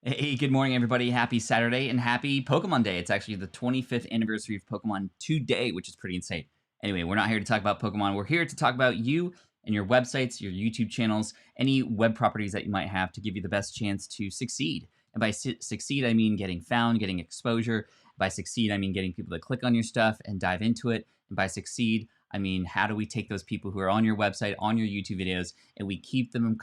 Hey, good morning, everybody. Happy Saturday and happy Pokemon Day. It's actually the 25th anniversary of Pokemon today, which is pretty insane. Anyway, we're not here to talk about Pokemon. We're here to talk about you and your websites, your YouTube channels, any web properties that you might have to give you the best chance to succeed. And by succeed, I mean getting found, getting exposure. By succeed, I mean getting people to click on your stuff and dive into it. And by succeed, I mean, how do we take those people who are on your website, on your YouTube videos, and we keep them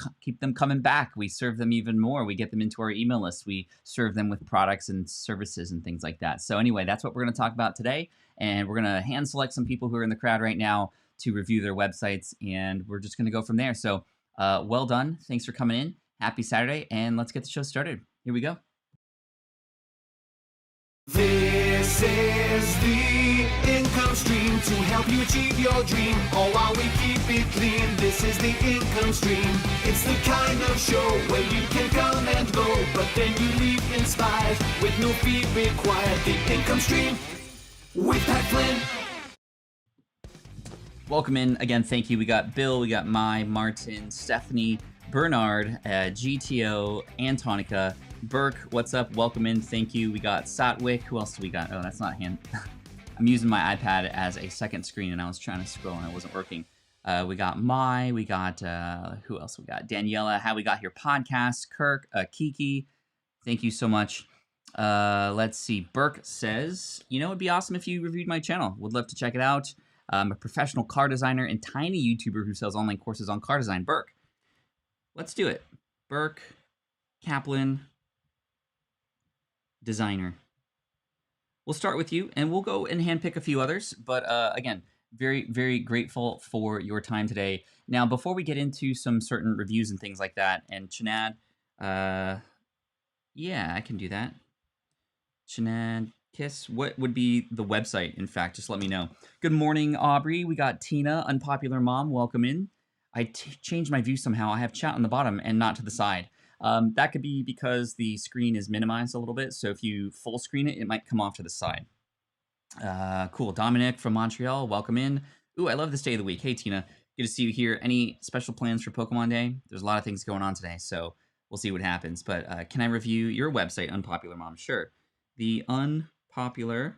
coming back? We serve them even more. We get them into our email list. We serve them with products and services and things like that. So anyway, that's what we're going to talk about today. And we're going to hand select some people who are in the crowd right now to review their websites. And we're just going to go from there. So well done. Thanks for coming in. Happy Saturday. And let's get the show started. Here we go. This is the income stream to help you achieve your dream, all while we keep it clean. This is the income stream. It's the kind of show where you can come and go, but then you leave inspired with no fee required. The income stream with Flynn. Welcome in again. Thank you. We got Bill, we got Mai, Martin, Stephanie, Bernard, GTO, Antonica, Burke, what's up? Welcome in. Thank you. We got Satwick. Who else do we got? Oh, that's not him. I'm using my iPad as a second screen, and I was trying to scroll, and it wasn't working. We got Mai. We got, who else we got? Daniela. How we got here? Podcast. Kirk. Kiki. Thank you so much. Let's see. Burke says, it'd be awesome if you reviewed my channel. Would love to check it out. I'm a professional car designer and tiny YouTuber who sells online courses on car design. Burke. Let's do it. Burke. Kaplan. Designer. We'll start with you, and we'll go and handpick a few others. But again, very, very grateful for your time today. Now, before we get into some certain reviews and things like that, and Chinad, yeah, I can do that. Chinad, Kiss, what would be the website? In fact, just let me know. Good morning, Aubrey. We got Tina, Unpopular Mom. Welcome in. I changed my view somehow. I have chat on the bottom and not to the side. That could be because the screen is minimized a little bit. So if you full screen it, it might come off to the side. Cool. Dominic from Montreal, welcome in. Ooh, I love this day of the week. Hey, Tina, good to see you here. Any special plans for Pokemon Day? There's a lot of things going on today, so we'll see what happens. But can I review your website, Unpopular Mom? Sure. The Unpopular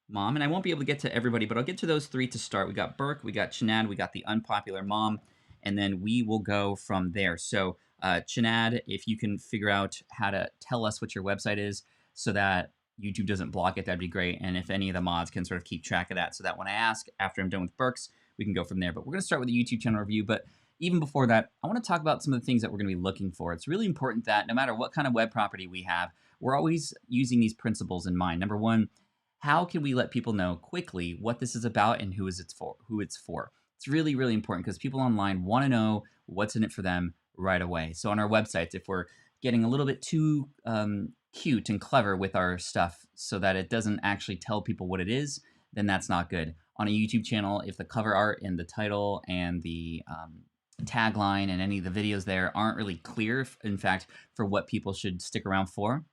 Mom, and I won't be able to get to everybody, but I'll get to those three to start. We got Burke, we got Chinad, we got the Unpopular Mom, and then we will go from there. So Chinad, if you can figure out how to tell us what your website is so that YouTube doesn't block it, that'd be great. And if any of the mods can sort of keep track of that so that when I ask after I'm done with Burke's, we can go from there. But we're going to start with the YouTube channel review. But even before that, I want to talk about some of the things that we're going to be looking for. It's really important that no matter what kind of web property we have, we're always using these principles in mind. Number one, how can we let people know quickly what this is about and who it's for? It's really, really important because people online want to know what's in it for them right away. So on our websites, if we're getting a little bit too cute and clever with our stuff so that it doesn't actually tell people what it is, then that's not good. On a YouTube channel, if the cover art and the title and the tagline and any of the videos there aren't really clear, in fact, for what people should stick around for,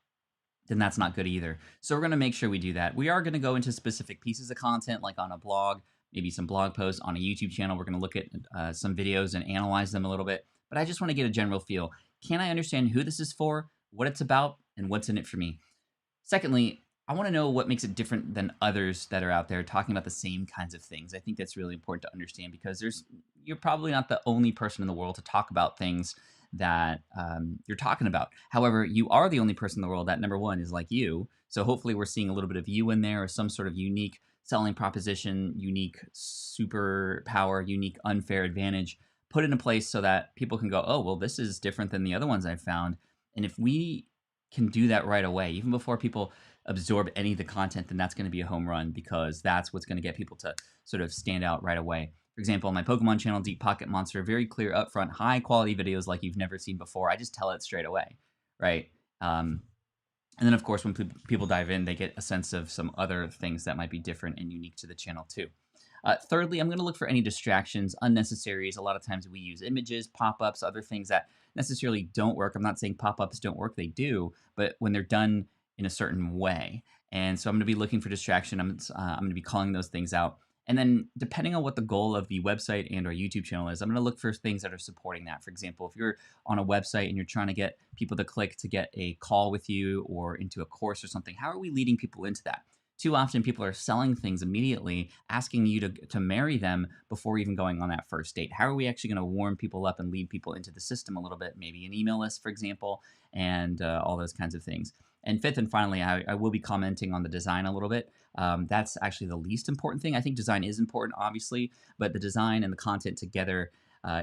then that's not good either. So we're going to make sure we do that. We are going to go into specific pieces of content, like on a blog, maybe some blog posts. On a YouTube channel, we're going to look at some videos and analyze them a little bit. But I just want to get a general feel. Can I understand who this is for, what it's about, and what's in it for me? Secondly, I want to know what makes it different than others that are out there talking about the same kinds of things. I think that's really important to understand because you're probably not the only person in the world to talk about things that you're talking about. However, you are the only person in the world that, number one, is like you. So hopefully we're seeing a little bit of you in there or some sort of unique selling proposition, unique superpower, unique unfair advantage put into place so that people can go, oh, well, this is different than the other ones I've found. And if we can do that right away, even before people absorb any of the content, then that's going to be a home run because that's what's going to get people to sort of stand out right away. For example, on my Pokemon channel, Deep Pocket Monster, very clear, upfront, high quality videos like you've never seen before. I just tell it straight away, right? And then, of course, when people dive in, they get a sense of some other things that might be different and unique to the channel too. Thirdly, I'm going to look for any distractions, unnecessaries. A lot of times we use images, pop-ups, other things that necessarily don't work. I'm not saying pop-ups don't work. They do, but when they're done in a certain way. And so I'm going to be looking for distraction. I'm going to be calling those things out. And then depending on what the goal of the website and our YouTube channel is, I'm going to look for things that are supporting that. For example, if you're on a website and you're trying to get people to click to get a call with you or into a course or something, how are we leading people into that? Too often people are selling things immediately, asking you to marry them before even going on that first date. How are we actually going to warm people up and lead people into the system a little bit? Maybe an email list, for example, and all those kinds of things. And fifth and finally, I will be commenting on the design a little bit. That's actually the least important thing. I think design is important, obviously, but the design and the content together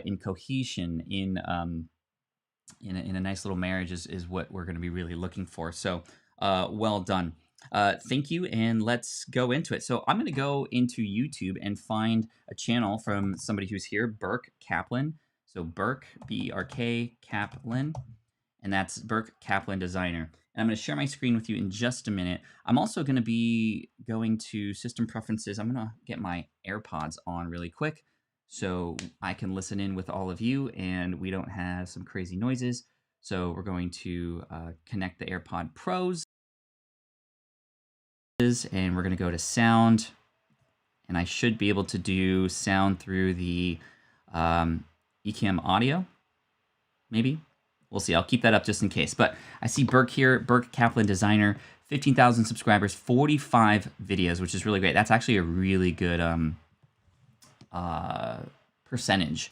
in cohesion, in a nice little marriage is what we're going to be really looking for. So well done. Thank you, and let's go into it. So I'm going to go into YouTube and find a channel from somebody who's here, Burke Kaplan. So Burke, B-E-R-K, Kaplan, and that's Burke Kaplan Designer. And I'm going to share my screen with you in just a minute. I'm also going to be going to system preferences. I'm going to get my AirPods on really quick so I can listen in with all of you and we don't have some crazy noises. So we're going to connect the AirPod Pros. And we're going to go to sound. And I should be able to do sound through the Ecamm audio. Maybe. We'll see. I'll keep that up just in case. But I see Burke here, Burke Kaplan Designer, 15,000 subscribers, 45 videos, which is really great. That's actually a really good percentage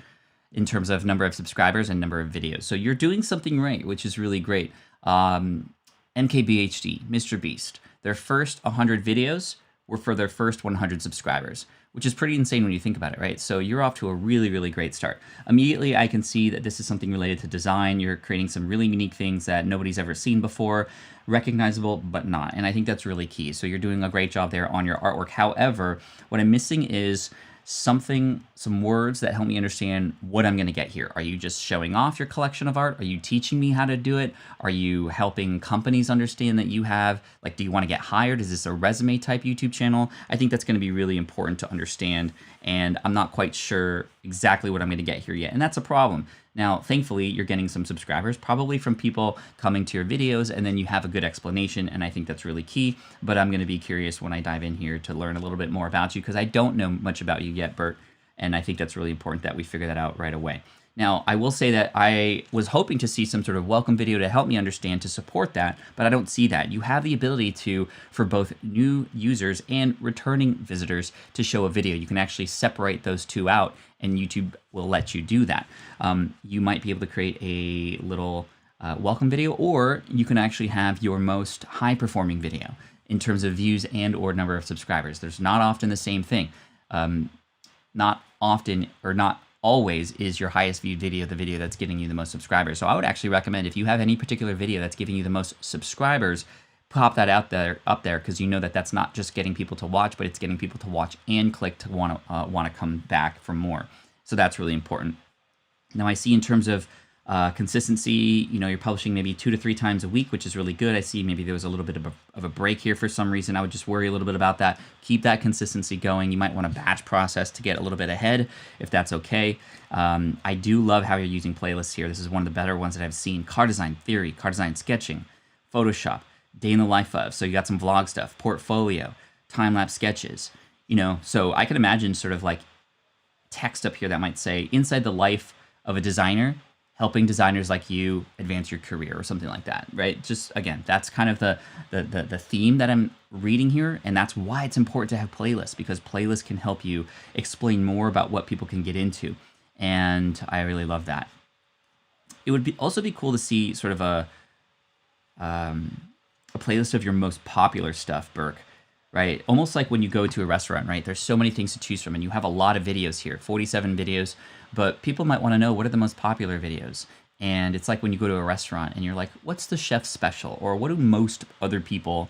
in terms of number of subscribers and number of videos. So you're doing something right, which is really great. MKBHD, Mr. Beast, their first 100 videos were for their first 100 subscribers, which is pretty insane when you think about it, right? So you're off to a really, really great start. Immediately, I can see that this is something related to design. You're creating some really unique things that nobody's ever seen before, recognizable, but not. And I think that's really key. So you're doing a great job there on your artwork. However, what I'm missing is some words that help me understand what I'm going to get here. Are you just showing off your collection of art? Are you teaching me how to do it? Are you helping companies understand that you have, like, do you want to get hired? Is this a resume type YouTube channel? I think that's going to be really important to understand, and I'm not quite sure exactly what I'm going to get here yet, and that's a problem. Now, thankfully, you're getting some subscribers, probably from people coming to your videos, and then you have a good explanation, and I think that's really key. But I'm going to be curious when I dive in here to learn a little bit more about you, because I don't know much about you yet, Bert, and I think that's really important that we figure that out right away. Now, I will say that I was hoping to see some sort of welcome video to help me understand, to support that, but I don't see that. You have the ability to, for both new users and returning visitors, to show a video. You can actually separate those two out, and YouTube will let you do that. You might be able to create a little welcome video, or you can actually have your most high-performing video in terms of views and or number of subscribers. There's not often the same thing. Not often, or not always, is your highest viewed video the video that's giving you the most subscribers. So I would actually recommend, if you have any particular video that's giving you the most subscribers, pop that up there, because you know that that's not just getting people to watch, but it's getting people to watch and click to want to come back for more. So that's really important. Now, I see in terms of consistency, you're publishing maybe 2 to 3 times a week, which is really good. I see maybe there was a little bit of a break here for some reason. I would just worry a little bit about that. Keep that consistency going. You might want to batch process to get a little bit ahead, if that's okay. I do love how you're using playlists here. This is one of the better ones that I've seen. Car design theory, car design sketching, Photoshop, day in the life of. So you got some vlog stuff, portfolio, time-lapse sketches. So I can imagine sort of like text up here that might say, inside the life of a designer, helping designers like you advance your career, or something like that, right? Just, again, that's kind of the theme that I'm reading here, and that's why it's important to have playlists, because playlists can help you explain more about what people can get into, and I really love that. It would also be cool to see sort of a playlist of your most popular stuff, Burke, right? Almost like when you go to a restaurant, right? There's so many things to choose from, and you have a lot of videos here, 47 videos, but people might want to know, what are the most popular videos? And it's like when you go to a restaurant and you're like, what's the chef's special? Or what do most other people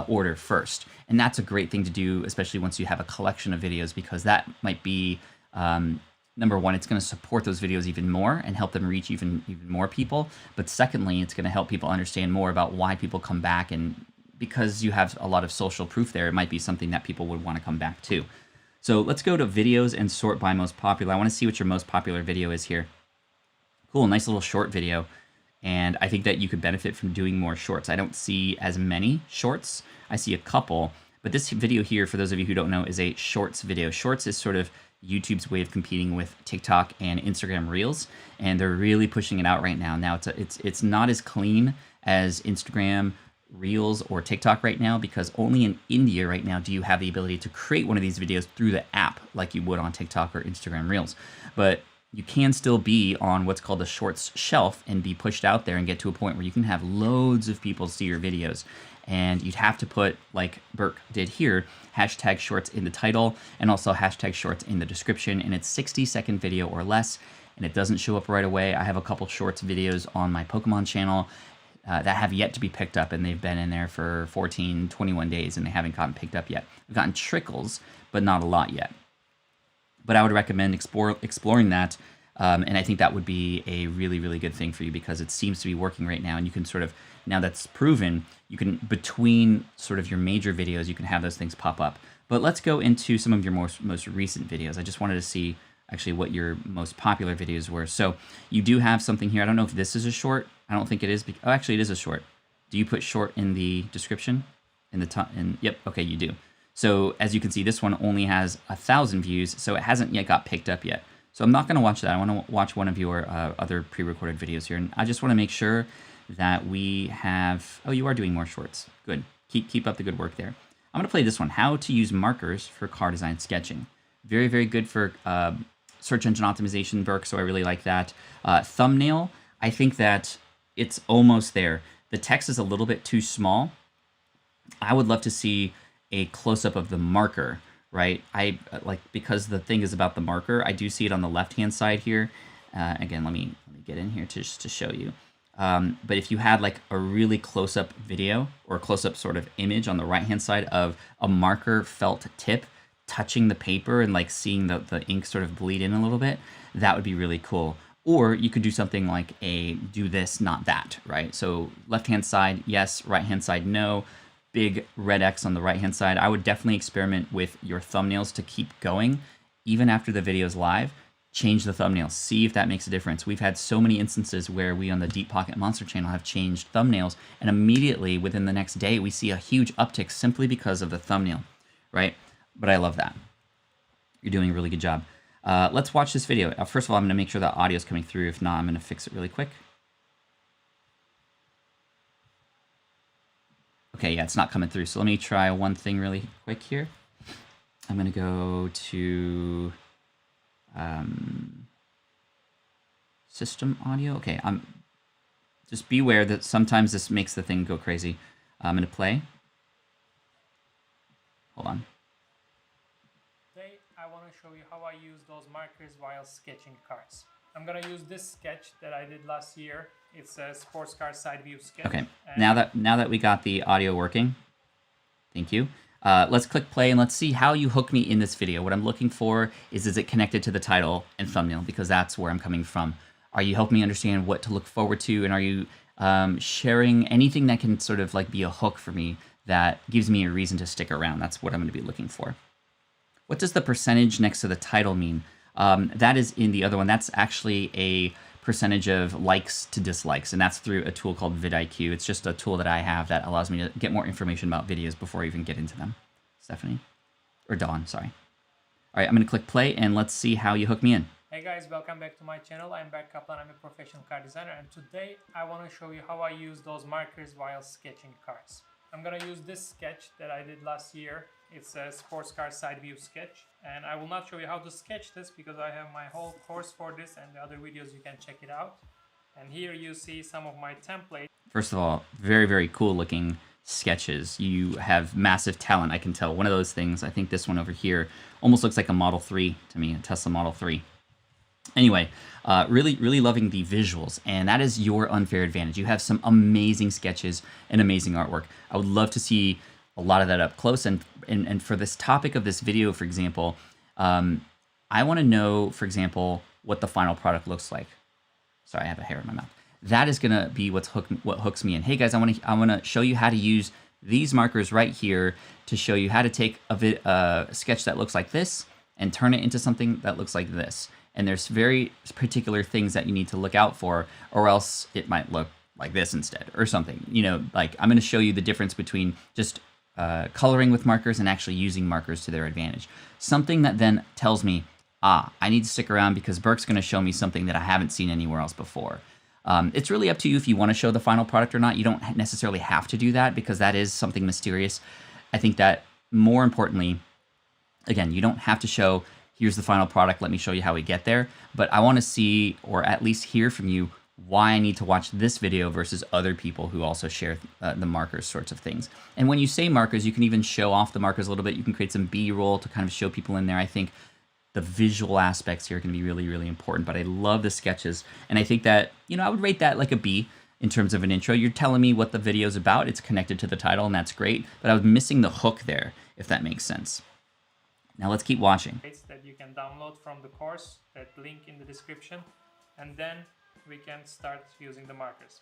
order first? And that's a great thing to do, especially once you have a collection of videos, because that might be, number one, it's going to support those videos even more and help them reach even more people. But secondly, it's going to help people understand more about why people come back, and because you have a lot of social proof there, it might be something that people would want to come back to. So let's go to videos and sort by most popular. I want to see what your most popular video is here. Cool, nice little short video. And I think that you could benefit from doing more shorts. I don't see as many shorts. I see a couple, But this video here, for those of you who don't know, is a Shorts video. Shorts is sort of YouTube's way of competing with TikTok and Instagram Reels, and they're really pushing it out right now. Now it's not as clean as Instagram Reels or TikTok right now, because only in India right now do you have the ability to create one of these videos through the app like you would on TikTok or Instagram Reels. But you can still be on what's called the Shorts shelf and be pushed out there and get to a point where you can have loads of people see your videos. And you'd have to put, like Burke did here, hashtag Shorts in the title and also hashtag Shorts in the description. And it's 60-second video or less, and it doesn't show up right away. I have a couple Shorts videos on my Pokemon channel that have yet to be picked up, and they've been in there for 14, 21 days, and they haven't gotten picked up yet. I've gotten trickles, but not a lot yet. But I would recommend exploring that, and I think that would be a really, really good thing for you, because it seems to be working right now, and you can sort of, now that's proven, you can, between sort of your major videos, you can have those things pop up. But let's go into some of your most recent videos. I just wanted to see actually what your most popular videos were. So you do have something here. I don't know if this is a short. I don't think it is. Oh, actually, it is a short. Do you put short in the description? In the top? Yep. Okay, you do. So as you can see, this one only has 1,000 views, so it hasn't yet got picked up yet. So I'm not going to watch that. I want to watch one of your other pre-recorded videos here, and I just want to make sure that we have. Oh, you are doing more shorts. Good. Keep up the good work there. I'm going to play this one. How to use markers for car design sketching. Very, very good for search engine optimization, Burke, so I really like that. Thumbnail, I think that it's almost there. The text is a little bit too small. I would love to see a close-up of the marker, right? I like, because the thing is about the marker, I do see it on the left-hand side here. Again, let me get in here to show you. But if you had like a really close-up video or close-up sort of image on the right-hand side of a marker felt tip touching the paper and like seeing the ink sort of bleed in a little bit, that would be really cool. Or you could do something like a do this, not that, right? So left-hand side, yes, right-hand side, no. Big red X on the right-hand side. I would definitely experiment with your thumbnails to keep going. Even after the video's live, change the thumbnails. See if that makes a difference. We've had so many instances where we on the Deep Pocket Monster channel have changed thumbnails, and immediately within the next day, we see a huge uptick simply because of the thumbnail, right? But I love that. You're doing a really good job. Let's watch this video. First of all, I'm going to make sure that audio is coming through. If not, I'm going to fix it really quick. Okay, yeah, it's not coming through. So let me try one thing really quick here. I'm going to go to system audio. Okay, just beware that sometimes this makes the thing go crazy. I'm going to play. Hold on. Today, I want to show you how I use those markers while sketching cars. I'm going to use this sketch that I did last year. It's a sports car side view sketch. Okay, now that we got the audio working, thank you. Let's click play and let's see how you hook me in this video. What I'm looking for is it connected to the title and thumbnail, because that's where I'm coming from. Are you helping me understand what to look forward to, and are you sharing anything that can sort of like be a hook for me that gives me a reason to stick around? That's what I'm going to be looking for. What does the percentage next to the title mean? That is in the other one. That's actually a percentage of likes to dislikes, and that's through a tool called vidIQ. It's just a tool that I have that allows me to get more information about videos before I even get into them. Stephanie? Or Dawn, sorry. All right, I'm going to click play, and let's see how you hook me in. Hey guys, welcome back to my channel. I'm Berk Kaplan. I'm a professional car designer, and today I want to show you how I use those markers while sketching cars. I'm going to use this sketch that I did last year. It's a sports car side view sketch, and I will not show you how to sketch this because I have my whole course for this, and the other videos you can check it out. And here you see some of my templates. First of all, very, very cool looking sketches. You have massive talent, I can tell. One of those things, I think this one over here, almost looks like a Model 3 to me, a Tesla Model 3. Anyway, really, really loving the visuals, and that is your unfair advantage. You have some amazing sketches and amazing artwork. I would love to see a lot of that up close, and for this topic of this video, for example, I want to know, for example, what the final product looks like. Sorry, I have a hair in my mouth. That is gonna be what hooks me in. Hey guys, I want to show you how to use these markers right here to show you how to take a sketch that looks like this and turn it into something that looks like this. And there's very particular things that you need to look out for, or else it might look like this instead, or something. You know, like I'm going to show you the difference between just coloring with markers and actually using markers to their advantage. Something that then tells me, I need to stick around because Burke's going to show me something that I haven't seen anywhere else before. It's really up to you if you want to show the final product or not. You don't necessarily have to do that because that is something mysterious. I think that more importantly, again, you don't have to show, here's the final product, let me show you how we get there. But I want to see, or at least hear from you, why I need to watch this video versus other people who also share the markers sorts of things. And when you say markers, you can even show off the markers a little bit. You can create some B-roll to kind of show people in there. I think the visual aspects here are going to be really, really important. But I love the sketches. And I think that, I would rate that like a B in terms of an intro. You're telling me what the video is about. It's connected to the title, and that's great. But I was missing the hook there, if that makes sense. Now let's keep watching. That you can download from the course, that link in the description, and then we can start using the markers.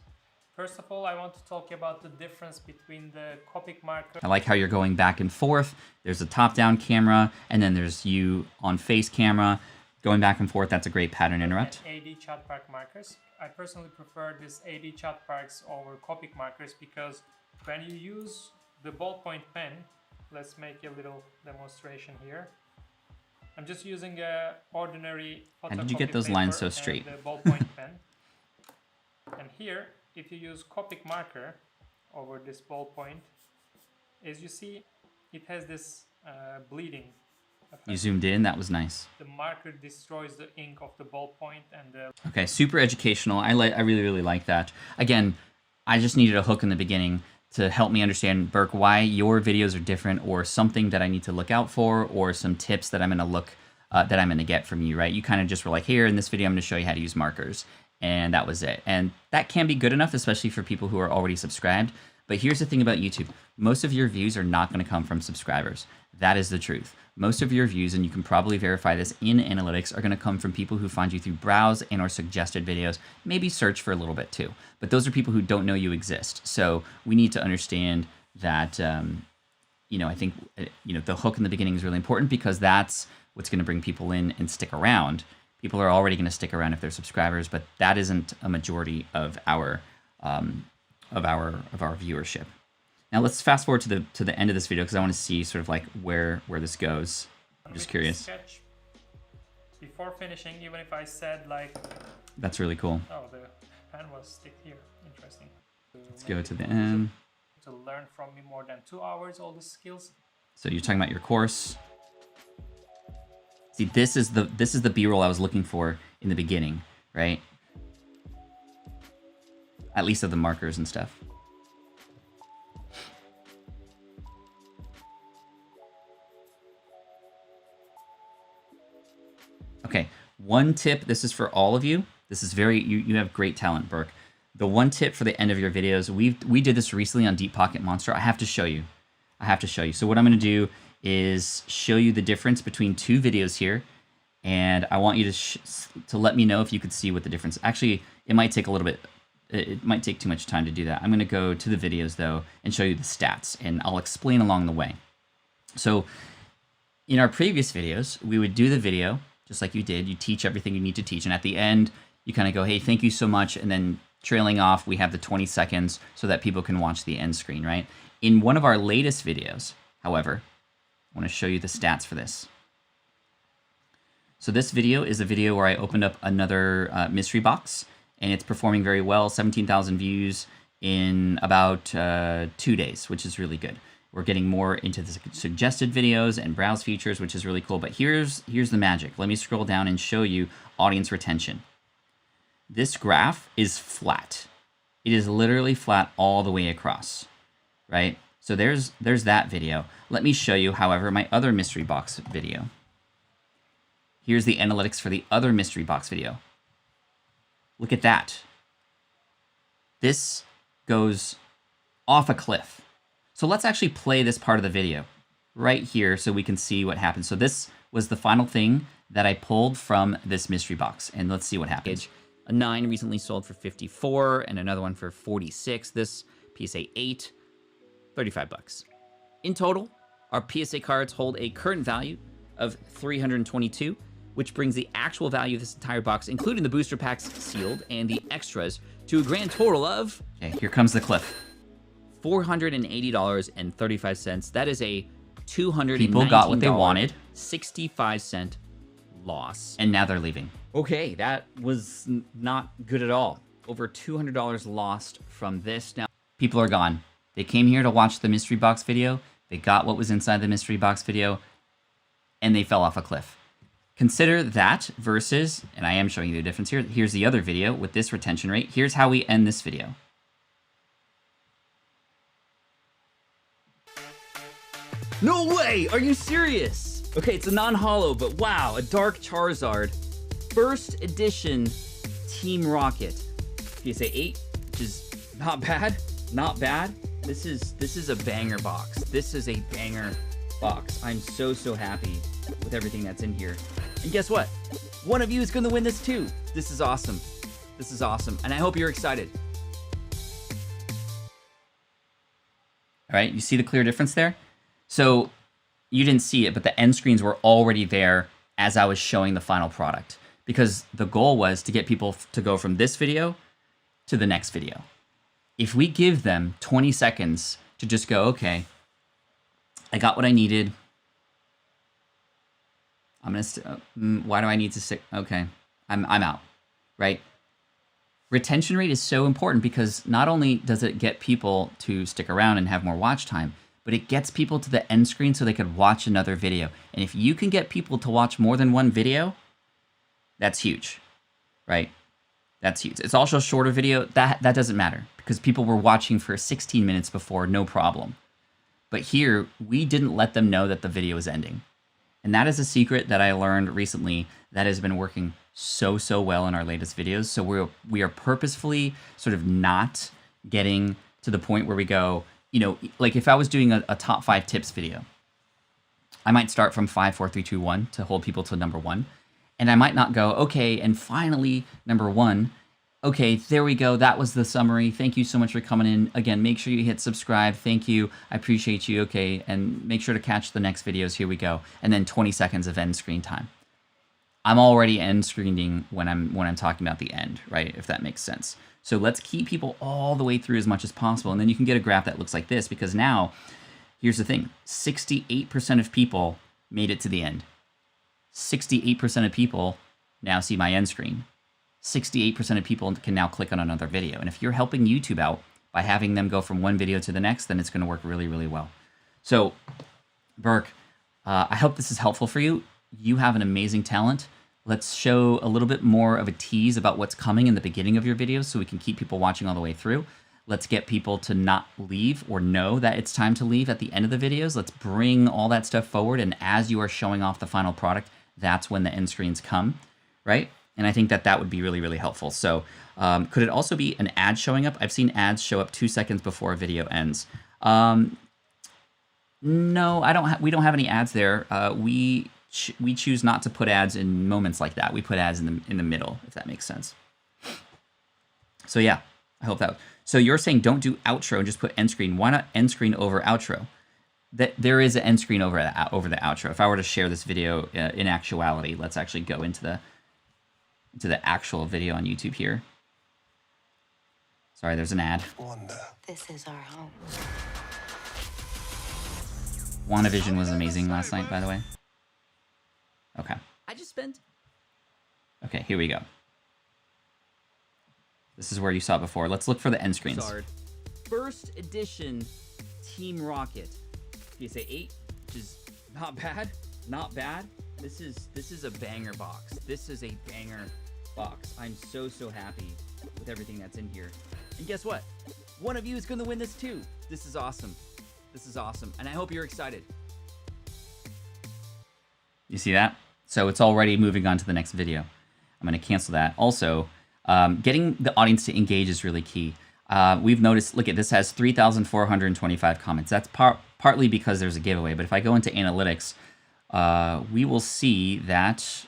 First of all, I want to talk about the difference between the Copic marker. I like how you're going back and forth. There's a top-down camera, and then there's you on face camera going back and forth. That's a great pattern interrupt. AD chat park markers. I personally prefer this AD chat parks over Copic markers because when you use the ballpoint pen, let's make a little demonstration here. I'm just using a ordinary photocopy. How did you get those lines so straight? The ballpoint pen. And here, if you use Copic marker over this ballpoint, as you see, it has this bleeding effect. You zoomed in, that was nice. The marker destroys the ink of the ballpoint and the... Okay, super educational. I really, really like that. Again, I just needed a hook in the beginning to help me understand, Burke, why your videos are different, or something that I need to look out for, or some tips that I'm gonna get from you, right? You kind of just were like, here in this video, I'm gonna show you how to use markers. And that was it. And that can be good enough, especially for people who are already subscribed. But here's the thing about YouTube. Most of your views are not going to come from subscribers. That is the truth. Most of your views, and you can probably verify this in analytics, are going to come from people who find you through browse and or suggested videos, maybe search for a little bit too. But those are people who don't know you exist. So we need to understand that, I think, the hook in the beginning is really important because that's what's going to bring people in and stick around. People are already going to stick around if they're subscribers, but that isn't a majority of our viewership. Now let's fast forward to the end of this video because I want to see sort of like where this goes. I'm just curious. Sketch, before finishing, even if I said like... That's really cool. Oh, the pen was stick here. Interesting. Let's go to the end. To learn from me more than 2 hours, all the skills. So you're talking about your course. See, this is the B-roll I was looking for in the beginning, right? At least of the markers and stuff. Okay, one tip, this is for all of you. This is you have great talent, Burke. The one tip for the end of your videos, we did this recently on Deep Pocket Monster. I have to show you. So what I'm gonna do is show you the difference between two videos here, and I want you to let me know if you could see what the difference. Actually, it might take a little bit. It might take too much time to do that. I'm going to go to the videos though and show you the stats, and I'll explain along the way. So, in our previous videos, we would do the video just like you did. You teach everything you need to teach, and at the end, you kind of go, "Hey, thank you so much," and then trailing off, we have the 20 seconds so that people can watch the end screen, right? In one of our latest videos, however, I want to show you the stats for this. So this video is a video where I opened up another mystery box, and it's performing very well, 17,000 views in about 2 days, which is really good. We're getting more into the suggested videos and browse features, which is really cool. But here's the magic. Let me scroll down and show you audience retention. This graph is flat. It is literally flat all the way across, right? So there's that video. Let me show you, however, my other mystery box video. Here's the analytics for the other mystery box video. Look at that. This goes off a cliff. So let's actually play this part of the video right here so we can see what happens. So this was the final thing that I pulled from this mystery box, and let's see what happens. A 9 recently sold for 54 and another one for 46. This PSA 8, 35 bucks. In total, our PSA cards hold a current value of 322, which brings the actual value of this entire box, including the booster packs sealed and the extras, to a grand total of, okay, here comes the cliff, $480.35. That is a $219. People got what they wanted. 65-cent loss. And now they're leaving. Okay, that was not good at all. Over $200 lost from this. Now, people are gone. They came here to watch the mystery box video. They got what was inside the mystery box video, and they fell off a cliff. Consider that versus, and I am showing you the difference here. Here's the other video with this retention rate. Here's how we end this video. No way! Are you serious? Okay, it's a non-holo, but wow, a Dark Charizard. First edition Team Rocket. PSA 8, which is not bad. Not bad. This is a banger box. This is a banger box. I'm so happy with everything that's in here. And guess what? One of you is gonna win this too. This is awesome. This is awesome. And I hope you're excited. All right, you see the clear difference there? So you didn't see it, but the end screens were already there as I was showing the final product, because the goal was to get people to go from this video to the next video. If we give them 20 seconds to just go, okay, I got what I needed. I'm gonna, why do I need to stick? Okay, I'm out, right? Retention rate is so important because not only does it get people to stick around and have more watch time, but it gets people to the end screen so they could watch another video. And if you can get people to watch more than one video, that's huge, right? That's huge. It's also a shorter video. That doesn't matter because people were watching for 16 minutes before, no problem. But here, we didn't let them know that the video is ending. And that is a secret that I learned recently that has been working so well in our latest videos. So we are purposefully sort of not getting to the point where we go, you know, like if I was doing a top 5 tips video, I might start from 5, 4, 3, 2, 1 to hold people to number 1. And I might not go, okay, and finally, number 1. Okay, there we go. That was the summary. Thank you so much for coming in. Again, make sure you hit subscribe. Thank you. I appreciate you. Okay, and make sure to catch the next videos. Here we go. And then 20 seconds of end screen time. I'm already end screening when I'm talking about the end, right? If that makes sense. So let's keep people all the way through as much as possible. And then you can get a graph that looks like this, because now, here's the thing. 68% of people made it to the end. 68% of people now see my end screen. 68% of people can now click on another video. And if you're helping YouTube out by having them go from one video to the next, then it's going to work really well. So, Burke, I hope this is helpful for you. You have an amazing talent. Let's show a little bit more of a tease about what's coming in the beginning of your videos so we can keep people watching all the way through. Let's get people to not leave or know that it's time to leave at the end of the videos. Let's bring all that stuff forward. And as you are showing off the final product, that's when the end screens come, right? And I think that would be really helpful. So could it also be an ad showing up? I've seen ads show up 2 seconds before a video ends. No, we don't have any ads there. We choose not to put ads in moments like that. We put ads in the middle, if that makes sense. So yeah, I hope that. So you're saying don't do outro and just put end screen. Why not end screen over outro? There is an end screen over the outro. If I were to share this video in actuality, let's actually go into the actual video on YouTube here. Sorry, there's an ad. This is our home. WandaVision was amazing last night, by the way. Okay. Okay, here we go. This is where you saw it before. Let's look for the end screens. First edition Team Rocket. PSA 8, which is not bad. Not bad. This is a banger box. This is a banger box. I'm so happy with everything that's in here. And guess what? One of you is going to win this too. This is awesome. This is awesome. And I hope you're excited. You see that? So it's already moving on to the next video. I'm going to cancel that. Also, getting the audience to engage is really key. We've noticed, look at this, has 3,425 comments. That's partly because there's a giveaway. But if I go into analytics, we will see that,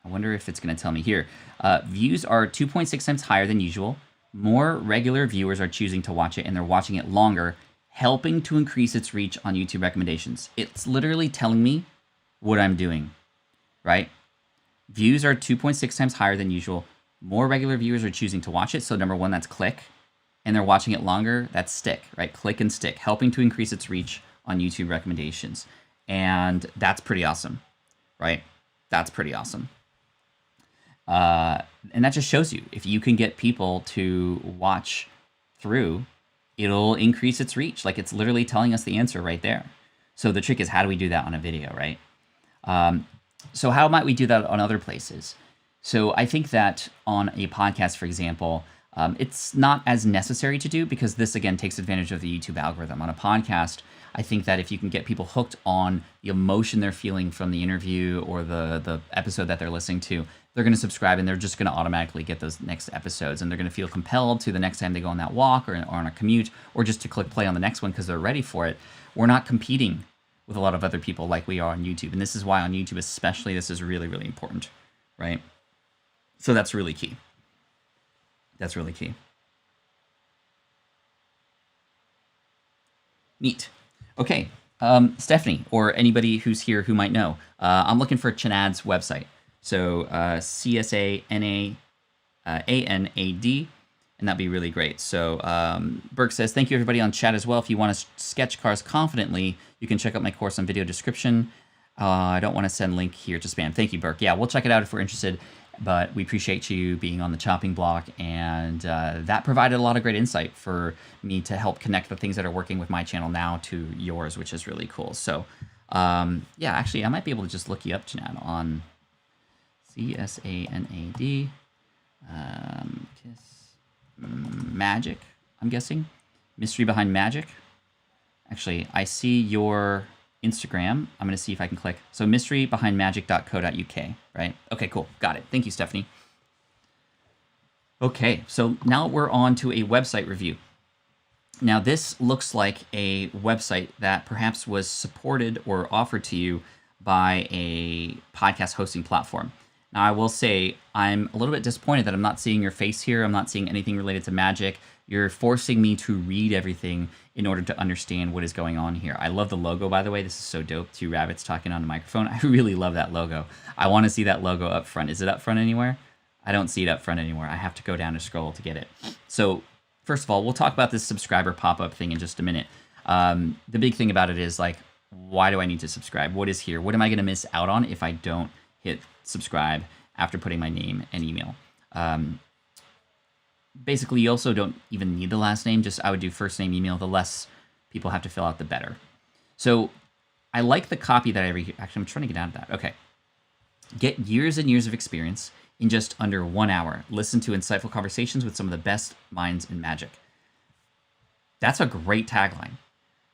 I wonder if it's going to tell me here. Views are 2.6 times higher than usual. More regular viewers are choosing to watch it, and they're watching it longer, helping to increase its reach on YouTube recommendations. It's literally telling me what I'm doing, right? Views are 2.6 times higher than usual. More regular viewers are choosing to watch it. So number one, that's click. and they're watching it longer, that's stick, right? Click and stick, helping to increase its reach on YouTube recommendations. And that's pretty awesome, right? That's pretty awesome. And that just shows you, if you can get people to watch through, it'll increase its reach. Like, it's literally telling us the answer right there. So the trick is, how do we do that on a video, right? So how might we do that on other places? So I think that on a podcast, for example, it's not as necessary to do, because this, again, takes advantage of the YouTube algorithm. On a podcast, I think that if you can get people hooked on the emotion they're feeling from the interview or the episode that they're listening to, they're going to subscribe, and they're just going to automatically get those next episodes, and they're going to feel compelled to, the next time they go on that walk or on a commute, or just to click play on the next one because they're ready for it. We're not competing with a lot of other people like we are on YouTube. And this is why on YouTube especially, this is really, really important, right? So that's really key. That's really key. Neat. Okay, Stephanie, or anybody who's here who might know, I'm looking for Chenad's website. So CSANAANAD, and that'd be really great. So Burke says, thank you everybody on chat as well. If you want to sketch cars confidently, you can check out my course on video description. I don't want to send link here to spam. Thank you, Burke. Yeah, we'll check it out if we're interested, but we appreciate you being on the chopping block, and that provided a lot of great insight for me to help connect the things that are working with my channel now to yours, which is really cool. So yeah, actually, I might be able to just look you up, Chenad, on CSANAD, Kiss Magic, I'm guessing. Mystery Behind Magic. Actually, I see your Instagram. I'm going to see if I can click. So mysterybehindmagic.co.uk, right? Okay, cool. Got it. Thank you, Stephanie. Okay, so now we're on to a website review. Now, this looks like a website that perhaps was supported or offered to you by a podcast hosting platform. Now, I will say I'm a little bit disappointed that I'm not seeing your face here. I'm not seeing anything related to magic. You're forcing me to read everything in order to understand what is going on here. I love the logo, by the way. This is so dope. Two rabbits talking on a microphone. I really love that logo. I want to see that logo up front. Is it up front anywhere? I don't see it up front anywhere. I have to go down and scroll to get it. So first of all, we'll talk about this subscriber pop-up thing in just a minute. The big thing about it is, like, why do I need to subscribe? What is here? What am I going to miss out on if I don't hit subscribe after putting my name and email? Basically, you also don't even need the last name. Just, I would do first name, email. The less people have to fill out, the better. So I like the copy that I read. Actually, I'm trying to get out of that. Okay. Get years and years of experience in just under 1 hour. Listen to insightful conversations with some of the best minds in magic. That's a great tagline.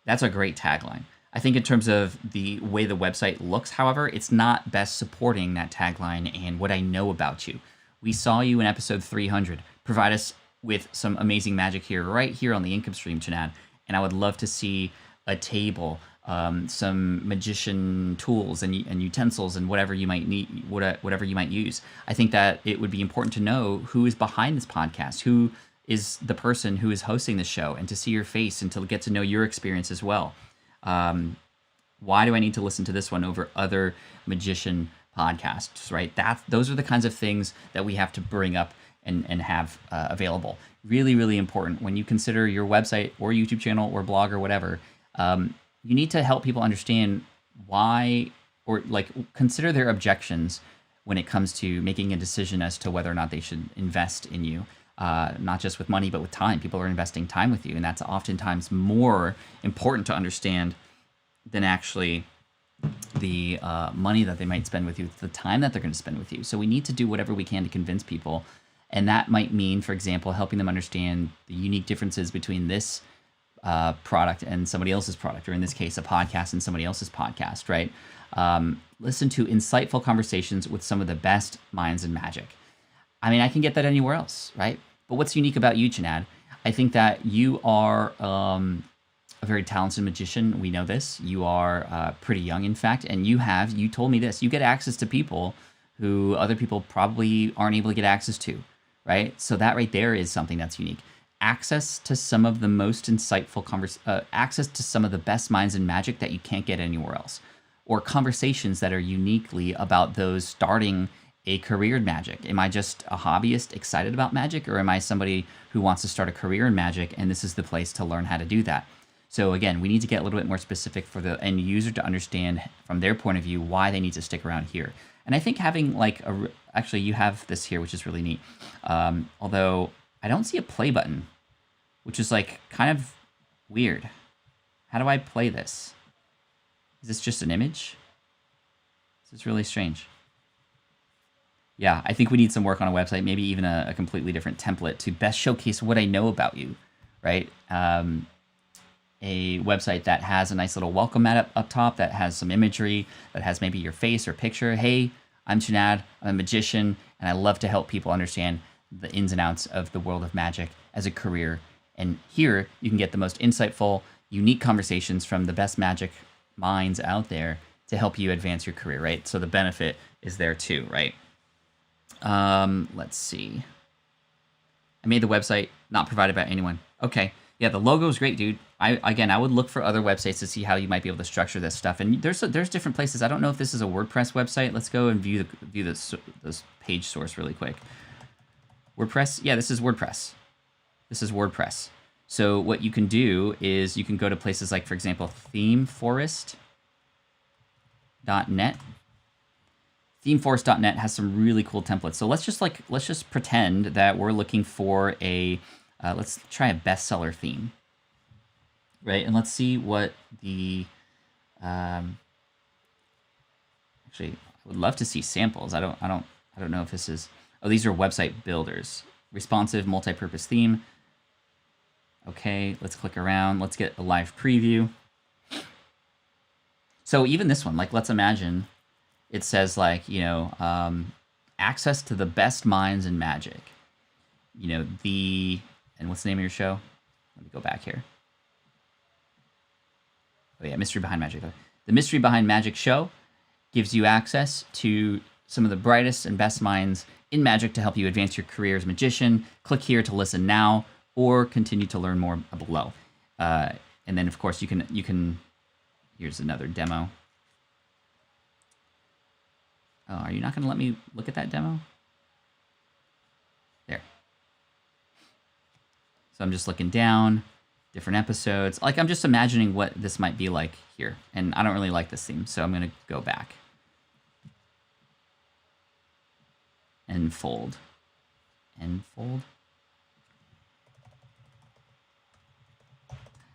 That's a great tagline. I think in terms of the way the website looks, however, it's not best supporting that tagline and what I know about you. We saw you in episode 300. Provide us with some amazing magic here, right here on the income stream, Chenad. And I would love to see a table, some magician tools and utensils and whatever you might need, whatever you might use. I think that it would be important to know who is behind this podcast, who is the person who is hosting the show, and to see your face and to get to know your experience as well. Why do I need to listen to this one over other magician podcasts, right? Those are the kinds of things that we have to bring up and have available. Really, really important when you consider your website or YouTube channel or blog or whatever. You need to help people understand why, or like consider their objections when it comes to making a decision as to whether or not they should invest in you. Not just with money, but with time. People are investing time with you, and that's oftentimes more important to understand than actually the money that they might spend with you, the time that they're going to spend with you. So we need to do whatever we can to convince people, and that might mean, for example, helping them understand the unique differences between this product and somebody else's product, or in this case, a podcast and somebody else's podcast, right? Listen to insightful conversations with some of the best minds in magic. I mean, I can get that anywhere else, right? But what's unique about you, Chenad? I think that you are a very talented magician. We know this. You are pretty young, in fact, and you told me this. You get access to people who other people probably aren't able to get access to, right? So that right there is something that's unique. Access to some of the most insightful access to some of the best minds in magic that you can't get anywhere else, or conversations that are uniquely about those starting a career in magic? Am I just a hobbyist excited about magic, or am I somebody who wants to start a career in magic and this is the place to learn how to do that? So again, we need to get a little bit more specific for the end user to understand from their point of view why they need to stick around here. And I think having like actually you have this here, which is really neat. Although I don't see a play button, which is like kind of weird. How do I play this? Is this just an image? This is really strange. Yeah, I think we need some work on a website, maybe even a completely different template to best showcase what I know about you, right? A website that has a nice little welcome mat up top, that has some imagery, that has maybe your face or picture. Hey, I'm Chinad, I'm a magician, and I love to help people understand the ins and outs of the world of magic as a career. And here you can get the most insightful, unique conversations from the best magic minds out there to help you advance your career, right? So the benefit is there too, right? Let's see. I made the website, not provided by anyone. Okay. Yeah, the logo is great, dude. I would look for other websites to see how you might be able to structure this stuff. And there's different places. I don't know if this is a WordPress website. Let's go and view this page source really quick. WordPress. Yeah, this is WordPress. This is WordPress. So what you can do is you can go to places like, for example, themeforest.net. Themeforest.net has some really cool templates. So let's just pretend that we're looking for a let's try a bestseller theme, right? And let's see what the actually I would love to see samples. I don't know if this is. Oh, these are website builders. Responsive multi-purpose theme. Okay, let's click around. Let's get a live preview. So even this one, like, let's imagine it says like, you know, access to the best minds in magic. You know, and what's the name of your show? Let me go back here. Oh yeah, Mystery Behind Magic. The Mystery Behind Magic show gives you access to some of the brightest and best minds in magic to help you advance your career as a magician. Click here to listen now, or continue to learn more below. And then of course you can. Here's another demo. Oh, are you not going to let me look at that demo? There. So I'm just looking down, different episodes. Like, I'm just imagining what this might be like here. And I don't really like this theme, so I'm going to go back. And fold. And fold.